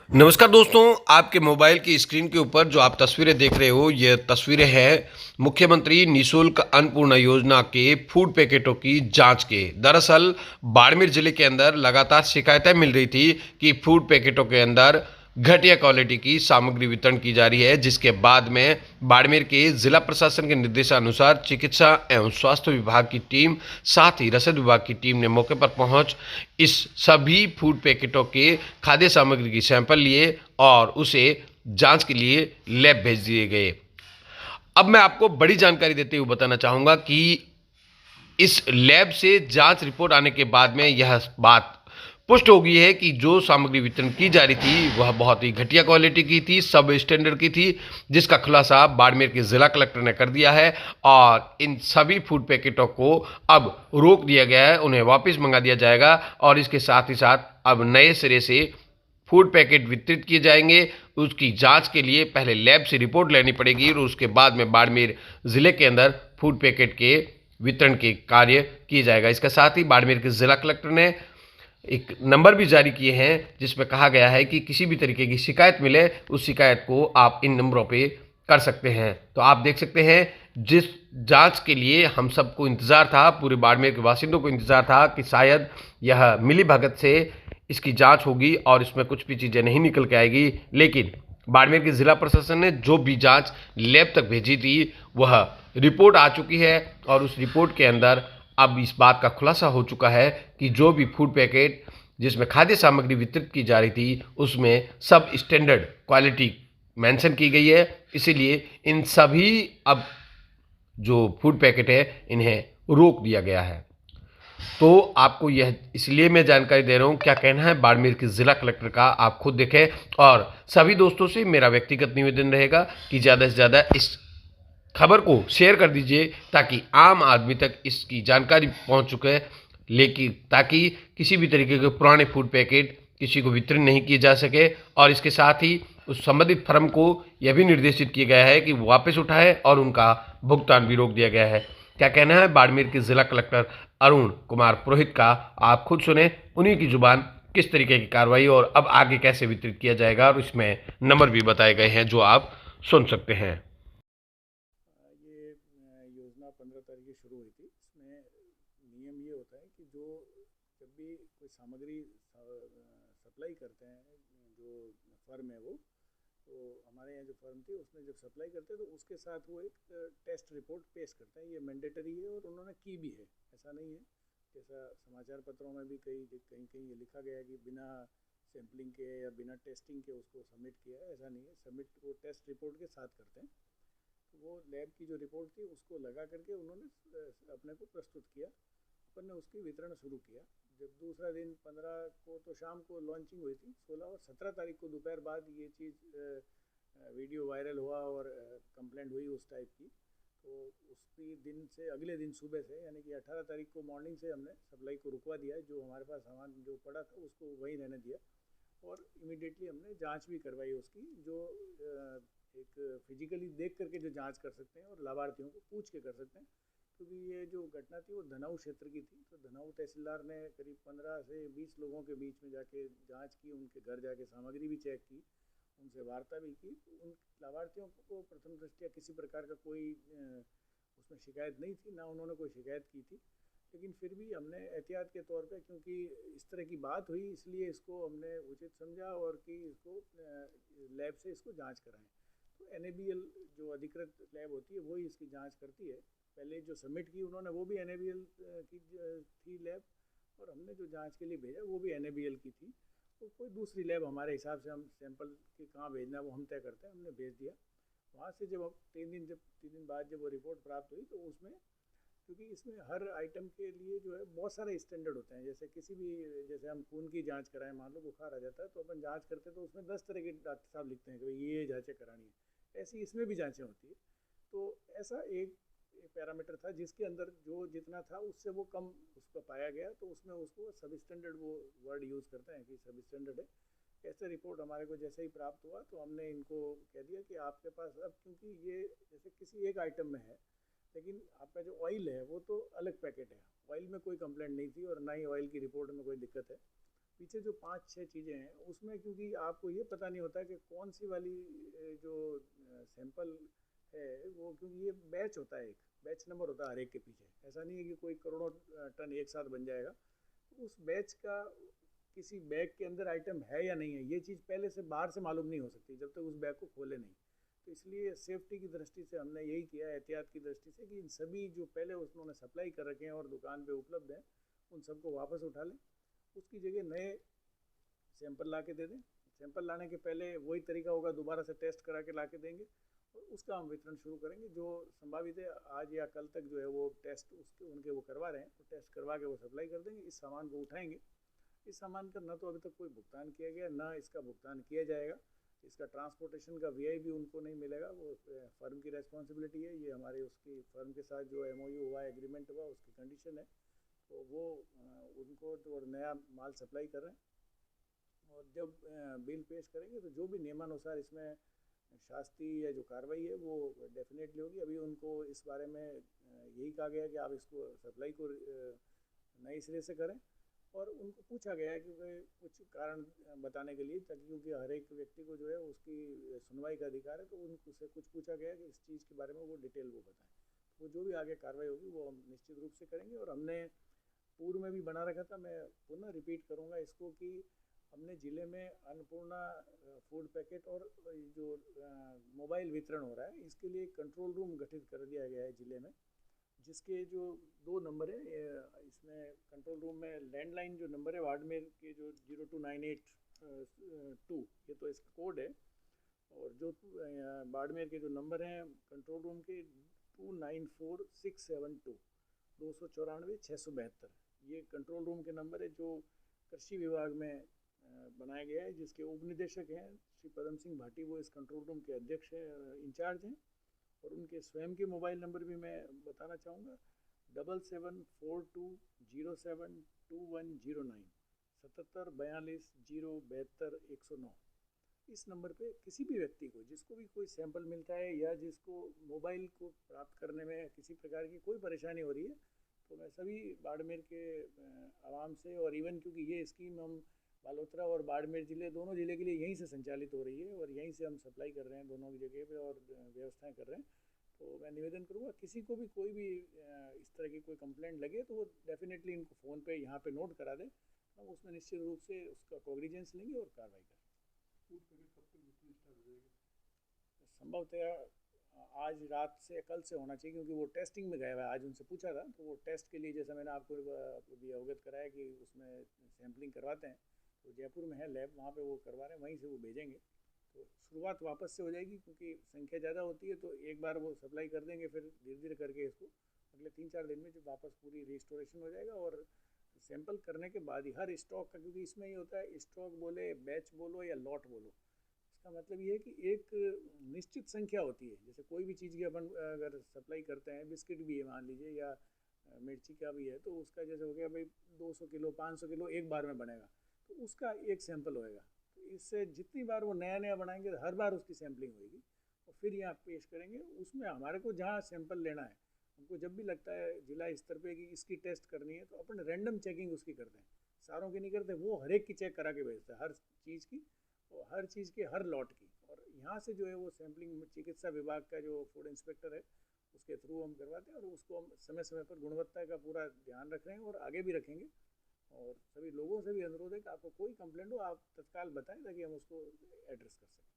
नमस्कार दोस्तों, आपके मोबाइल की स्क्रीन के ऊपर जो आप तस्वीरें देख रहे हो, ये तस्वीरें हैं मुख्यमंत्री निःशुल्क अन्नपूर्णा योजना के फूड पैकेटों की जांच के। दरअसल बाड़मेर जिले के अंदर लगातार शिकायतें मिल रही थी कि फूड पैकेटों के अंदर घटिया क्वालिटी की सामग्री वितरण की जा रही है, जिसके बाद में बाड़मेर के जिला प्रशासन के निर्देशानुसार चिकित्सा एवं स्वास्थ्य विभाग की टीम, साथ ही रसद विभाग की टीम ने मौके पर पहुंच इस सभी फूड पैकेटों के खाद्य सामग्री की सैंपल लिए और उसे जांच के लिए लैब भेज दिए गए। अब मैं आपको बड़ी जानकारी देते हुए बताना चाहूंगा कि इस लैब से जांच रिपोर्ट आने के बाद में यह बात पुष्ट हो गई है कि जो सामग्री वितरण की जा रही थी वह बहुत ही घटिया क्वालिटी की थी, सब स्टैंडर्ड की थी, जिसका खुलासा बाड़मेर के जिला कलेक्टर ने कर दिया है और इन सभी फूड पैकेटों को अब रोक दिया गया है, उन्हें वापस मंगा दिया जाएगा और इसके साथ ही साथ अब नए सिरे से फूड पैकेट वितरित किए जाएंगे। उसकी जांच के लिए पहले लैब से रिपोर्ट लेनी पड़ेगी और उसके बाद में बाड़मेर जिले के अंदर फूड पैकेट के वितरण के कार्य किए जाएगा। इसके साथ ही बाड़मेर के जिला कलेक्टर ने एक नंबर भी जारी किए हैं जिसमें कहा गया है कि किसी भी तरीके की शिकायत मिले उस शिकायत को आप इन नंबरों पे कर सकते हैं। तो आप देख सकते हैं जिस जांच के लिए हम सबको इंतज़ार था, पूरे बाड़मेर के बासिंदों को इंतज़ार था कि शायद यह मिली भगत से इसकी जांच होगी और इसमें कुछ भी चीज़ें नहीं निकल के आएगी, लेकिन बाड़मेर के जिला प्रशासन ने जो भी जांच लैब तक भेजी थी वह रिपोर्ट आ चुकी है और उस रिपोर्ट के अंदर अब इस बात का खुलासा हो चुका है कि जो भी फूड पैकेट जिसमें खाद्य सामग्री वितरित की जा रही थी उसमें सब स्टैंडर्ड क्वालिटी मेंशन की गई है। इसीलिए इन सभी अब जो फूड पैकेट है इन्हें रोक दिया गया है। तो आपको यह इसलिए मैं जानकारी दे रहा हूँ, क्या कहना है बाड़मेर के जिला कलेक्टर का आप खुद देखें। और सभी दोस्तों से मेरा व्यक्तिगत निवेदन रहेगा कि ज़्यादा से ज़्यादा इस खबर को शेयर कर दीजिए ताकि आम आदमी तक इसकी जानकारी पहुंच चुके, लेकिन ताकि किसी भी तरीके के पुराने फूड पैकेट किसी को वितरण नहीं किए जा सके। और इसके साथ ही उस संबंधित फर्म को यह भी निर्देशित किया गया है कि वापस उठाए और उनका भुगतान भी रोक दिया गया है। क्या कहना है बाड़मेर के जिला कलेक्टर अरुण कुमार पुरोहित का, आप खुद सुने उन्हीं की जुबान किस तरीके की कार्रवाई और अब आगे कैसे वितरित किया जाएगा, और इसमें नंबर भी बताए गए हैं जो आप सुन सकते हैं। ये योजना 15 तारीख की शुरू हुई थी। इसमें नियम ये होता है कि जो जब भी कोई सामग्री सप्लाई करते हैं, जो फर्म है वो, तो हमारे यहाँ जो फर्म थी उसने जब सप्लाई करते हैं तो उसके साथ वो एक टेस्ट रिपोर्ट पेश करते हैं। ये मैंडेटरी है और उन्होंने की भी है, ऐसा नहीं है जैसा समाचार पत्रों में भी कहीं कहीं कहीं ये लिखा गया है कि बिना सैम्पलिंग के या बिना टेस्टिंग के उसको सबमिट किया है। ऐसा नहीं है, सबमिट वो टेस्ट रिपोर्ट के साथ करते हैं। तो वो लैब की जो रिपोर्ट थी उसको लगा करके उन्होंने अपने को प्रस्तुत किया। अपन ने उसकी वितरण शुरू किया। जब दूसरा दिन 15 को तो शाम को लॉन्चिंग हुई थी, 16 और 17 तारीख को दोपहर बाद ये चीज़ वीडियो वायरल हुआ और कंप्लेंट हुई उस टाइप की। तो उसकी दिन से अगले दिन सुबह से यानी कि 18 तारीख को मॉर्निंग से हमने सप्लाई को रुकवा दिया। जो हमारे पास सामान जो पड़ा था उसको वहीं रहने दिया और इमीडिएटली हमने जांच भी करवाई उसकी, जो एक फिजिकली देख करके जो जांच कर सकते हैं और लाभार्थियों को पूछ के कर सकते हैं। क्योंकि ये जो घटना थी वो धनाऊ क्षेत्र की थी, तो धनाऊ तहसीलदार ने करीब 15 से 20 लोगों के बीच में जाके जांच की, उनके घर जाके सामग्री भी चेक की, उनसे वार्ता भी की। तो उन लाभार्थियों को प्रथम दृष्टया किसी प्रकार का कोई उसमें शिकायत नहीं थी, ना उन्होंने कोई शिकायत की थी। लेकिन फिर भी हमने एहतियात के तौर पे, क्योंकि इस तरह की बात हुई, इसलिए इसको हमने उचित समझा और कि इसको लैब से इसको जांच कराएं। तो NABL जो अधिकृत लैब होती है वही इसकी जांच करती है। पहले जो सबमिट की उन्होंने वो भी NABL की थी लैब, और हमने जो जांच के लिए भेजा वो भी NABL की थी। तो कोई दूसरी लैब हमारे हिसाब से, हम सैंपल के कहाँ भेजना है वो हम तय करते हैं, हमने भेज दिया। वहाँ से जब 3 दिन बाद जब वो रिपोर्ट प्राप्त हुई तो उसमें, क्योंकि इसमें हर आइटम के लिए जो है बहुत सारे स्टैंडर्ड होते हैं। जैसे किसी भी, जैसे हम खून की जांच कराएं, मान लो बुखार आ जाता है तो अपन जांच करते हैं तो उसमें 10 तरह के डॉक्टर साहब लिखते हैं कि भाई ये जांचें करानी है। ऐसी इसमें भी जांचें होती है। तो ऐसा एक पैरामीटर था जिसके अंदर जो जितना था उससे वो कम उसको पाया गया, तो उसमें उसको सब स्टैंडर्ड, वो वर्ड यूज़ करते हैं कि सब स्टैंडर्ड है। ऐसे रिपोर्ट हमारे को जैसे ही प्राप्त हुआ तो हमने इनको कह दिया कि आपके पास अब, क्योंकि ये जैसे किसी एक आइटम में है, लेकिन आपका जो ऑयल है वो तो अलग पैकेट है। ऑयल में कोई कंप्लेंट नहीं थी और ना ही ऑयल की रिपोर्ट में कोई दिक्कत है। पीछे जो 5-6 चीज़ें हैं उसमें, क्योंकि आपको ये पता नहीं होता कि कौन सी वाली जो सैंपल है वो, क्योंकि ये बैच होता है, एक बैच नंबर होता है हर एक के पीछे। ऐसा नहीं है कि कोई करोड़ों टन एक साथ बन जाएगा। तो उस बैच का किसी बैग के अंदर आइटम है या नहीं है, ये चीज़ पहले से बाहर से मालूम नहीं हो सकती जब तक उस बैग को खोले नहीं। तो इसलिए सेफ्टी की दृष्टि से हमने यही किया, एहतियात की दृष्टि से, कि इन सभी जो पहले उन्होंने सप्लाई कर रखे हैं और दुकान पे उपलब्ध हैं उन सबको वापस उठा लें, उसकी जगह नए सैंपल ला के दे दें। सैंपल लाने के पहले वही तरीका होगा, दोबारा से टेस्ट करा के ला के देंगे और उसका हम वितरण शुरू करेंगे। जो संभावित है आज या कल तक जो है वो टेस्ट उसके उनके वो करवा रहे हैं, तो टेस्ट करवा के वो सप्लाई कर देंगे। इस सामान को उठाएंगे। इस सामान का न तो अभी तक कोई भुगतान किया गया, ना इसका भुगतान किया जाएगा। इसका ट्रांसपोर्टेशन का वीआई भी उनको नहीं मिलेगा, वो फर्म की रेस्पॉन्सिबिलिटी है। ये हमारे उसकी फर्म के साथ जो एमओयू हुआ, एग्रीमेंट हुआ, उसकी कंडीशन है। तो वो उनको तो नया माल सप्लाई कर रहे हैं और जब बिल पेश करेंगे तो जो भी नियमानुसार इसमें शास्ति या जो कार्रवाई है वो डेफिनेटली होगी। अभी उनको इस बारे में यही कहा गया है कि आप इसको सप्लाई को नए सिरे से करें और उनको पूछा गया है कि कुछ कारण बताने के लिए, ताकि क्योंकि हर एक व्यक्ति को जो है उसकी सुनवाई का अधिकार है, तो उनसे कुछ पूछा गया है कि इस चीज़ के बारे में वो डिटेल वो बताएं। वो जो भी आगे कार्रवाई होगी वो हम निश्चित रूप से करेंगे। और हमने पूर्व में भी बना रखा था, मैं पुनः रिपीट करूँगा इसको, कि हमने ज़िले में अन्नपूर्णा फूड पैकेट और जो मोबाइल वितरण हो रहा है इसके लिए कंट्रोल रूम गठित कर दिया गया है ज़िले में, जिसके जो 2 नंबर है इसमें कंट्रोल रूम में लैंडलाइन जो नंबर है बाड़मेर के जो 02982, ये तो इसका कोड है। और जो बाड़मेर के जो नंबर हैं कंट्रोल रूम के 294672, 294-672, ये कंट्रोल रूम के नंबर है जो कृषि विभाग में बनाया गया है, जिसके उप निदेशक हैं श्री पदम सिंह भाटी, वो इस कंट्रोल रूम के अध्यक्ष हैं, इंचार्ज हैं। और उनके स्वयं के मोबाइल नंबर भी मैं बताना चाहूँगा, 7742072109, 7742072109। इस नंबर पे किसी भी व्यक्ति को, जिसको भी कोई सैंपल मिलता है या जिसको मोबाइल को प्राप्त करने में किसी प्रकार की कोई परेशानी हो रही है, तो मैं सभी बाड़मेर के आवाम से, और इवन क्योंकि ये स्कीम हम बालोतरा और बाड़मेर ज़िले दोनों ज़िले के लिए यहीं से संचालित हो रही है और यहीं से हम सप्लाई कर रहे हैं दोनों की जगह पे और व्यवस्थाएं कर रहे हैं, तो मैं निवेदन करूँगा किसी को भी कोई भी इस तरह की कोई कंप्लेंट लगे तो वो डेफिनेटली इनको फ़ोन पे यहाँ पे नोट करा दें। हम उसमें निश्चित रूप से उसका कॉग्निजेंस लेंगे और कार्रवाई करेंगे। फूड पैकेट कब तक वितरण स्टार्ट हो जाएगा? संभवतः आज रात से कल से होना चाहिए, क्योंकि वो टेस्टिंग में गया हुआ है। आज उनसे पूछा था तो वो टेस्ट के लिए, जैसा मैंने आपको भी अवगत कराया कि उसमें सैम्पलिंग करवाते हैं, तो जयपुर में है लैब, वहाँ पे वो करवा रहे हैं, वहीं से वो भेजेंगे। तो शुरुआत वापस से हो जाएगी, क्योंकि संख्या ज़्यादा होती है तो एक बार वो सप्लाई कर देंगे, फिर धीरे धीरे करके इसको अगले 3-4 दिन में जो वापस पूरी रिस्टोरेशन हो जाएगा। और सैंपल करने के बाद ही हर स्टॉक का, क्योंकि इसमें ये होता है स्टॉक बोले, बैच बोलो या लॉट बोलो, इसका मतलब ये है कि एक निश्चित संख्या होती है। जैसे कोई भी चीज़ की अपन अगर सप्लाई करते हैं, बिस्किट भी है मान लीजिए या मिर्ची का भी है, तो उसका जैसे हो गया भाई 200 किलो 500 किलो एक बार में बनेगा, तो उसका एक सैंपल होएगा। तो इससे जितनी बार वो नया नया बनाएंगे हर बार उसकी सैम्पलिंग होगी और फिर यहाँ पेश करेंगे। उसमें हमारे को जहाँ सैंपल लेना है, हमको जब भी लगता है जिला स्तर पे कि इसकी टेस्ट करनी है, तो अपन रैंडम चेकिंग उसकी करते हैं, सारों की नहीं करते, वो हर एक की चेक करा के भेजता है, हर चीज़ की और हर चीज़ के हर लॉट की। और यहाँ से जो है वो सैम्पलिंग चिकित्सा विभाग का जो फूड इंस्पेक्टर है उसके थ्रू हम करवाते हैं और उसको हम समय समय पर गुणवत्ता का पूरा ध्यान रख रहे हैं और आगे भी रखेंगे। और सभी लोगों से भी अनुरोध है कि आपको कोई कंप्लेंट हो आप तत्काल बताएं, ताकि हम उसको एड्रेस कर सकें।